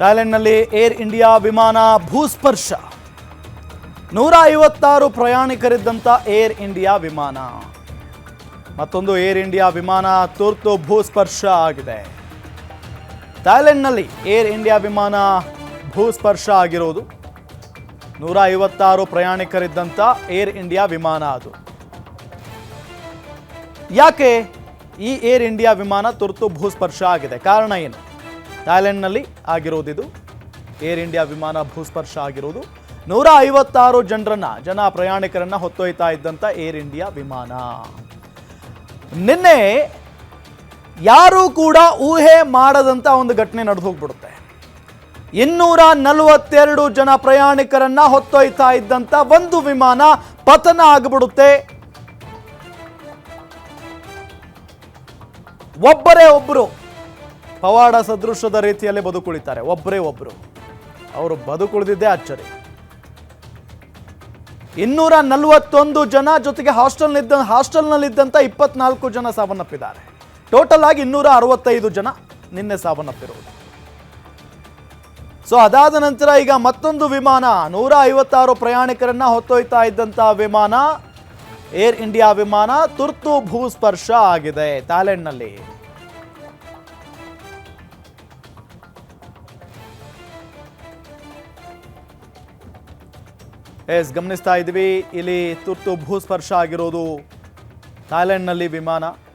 ಥಾಯ್ಲೆಂಡ್ನಲ್ಲಿ air India ವಿಮಾನ ಭೂಸ್ಪರ್ಶ 156 ಪ್ರಯಾಣಿಕರಿದ್ದಂಥ air India ವಿಮಾನ ಮತ್ತೊಂದು ಏರ್ ಇಂಡಿಯಾ ವಿಮಾನ ತುರ್ತು ಭೂಸ್ಪರ್ಶ ಆಗಿದೆ. ಥಾಯ್ಲೆಂಡ್ನಲ್ಲಿ ಏರ್ ಇಂಡಿಯಾ ವಿಮಾನ ಭೂಸ್ಪರ್ಶ ಆಗಿರೋದು 156 ಪ್ರಯಾಣಿಕರಿದ್ದಂಥ ಏರ್ ಇಂಡಿಯಾ ವಿಮಾನ ಅದು. ಯಾಕೆ ಈ ಏರ್ ಇಂಡಿಯಾ ವಿಮಾನ ತುರ್ತು ಭೂಸ್ಪರ್ಶ ಆಗಿದೆ? ಕಾರಣ ಏನು? ಥಾಯ್ಲೆಂಡ್ನಲ್ಲಿ ಆಗಿರೋದಿದು ಏರ್ ಇಂಡಿಯಾ ವಿಮಾನ ಭೂಸ್ಪರ್ಶ ಆಗಿರೋದು 156 ಜನ ಪ್ರಯಾಣಿಕರನ್ನ ಹೊತ್ತೊಯ್ತಾ ಇದ್ದಂಥ ಏರ್ ಇಂಡಿಯಾ ವಿಮಾನ. ನಿನ್ನೆ ಯಾರೂ ಕೂಡ ಊಹೆ ಮಾಡದಂಥ ಒಂದು ಘಟನೆ ನಡೆದು ಹೋಗ್ಬಿಡುತ್ತೆ. 242 ಜನ ಪ್ರಯಾಣಿಕರನ್ನ ಹೊತ್ತೊಯ್ತಾ ಇದ್ದಂಥ ಒಂದು ವಿಮಾನ ಪತನ ಆಗಿಬಿಡುತ್ತೆ. ಒಬ್ಬರೇ ಒಬ್ಬರು ಪವಾಡ ಸದೃಶದ ರೀತಿಯಲ್ಲಿ ಬದುಕುಳಿತಾರೆ. ಒಬ್ಬರೇ ಒಬ್ಬರು ಅವರು ಬದುಕುಳಿದಿದ್ದೇ ಅಚ್ಚರಿ. 241 ಜನ ಜೊತೆಗೆ ಹಾಸ್ಟೆಲ್ನಲ್ಲಿದ್ದಂಥ 24 ಜನ ಸಾವನ್ನಪ್ಪಿದ್ದಾರೆ. ಟೋಟಲ್ ಆಗಿ 265 ಜನ ನಿನ್ನೆ ಸಾವನ್ನಪ್ಪಿರುವುದು. ಸೊ ಅದಾದ ನಂತರ ಈಗ ಮತ್ತೊಂದು ವಿಮಾನ 156 ಪ್ರಯಾಣಿಕರನ್ನ ಹೊತ್ತೊಯ್ತಾ ಇದ್ದಂಥ ವಿಮಾನ ಏರ್ ಇಂಡಿಯಾ ವಿಮಾನ ತುರ್ತು ಭೂಸ್ಪರ್ಶ ಆಗಿದೆ ಥಾಯ್ಲೆಂಡ್ನಲ್ಲಿ. ಗಮನಿಸ್ತಾ ಇದ್ದೀವಿ, ಇಲ್ಲಿ ತುರ್ತು ಭೂಸ್ಪರ್ಶ ಆಗಿರೋದು ಥಾಯ್ಲೆಂಡ್ನಲ್ಲಿ ವಿಮಾನ.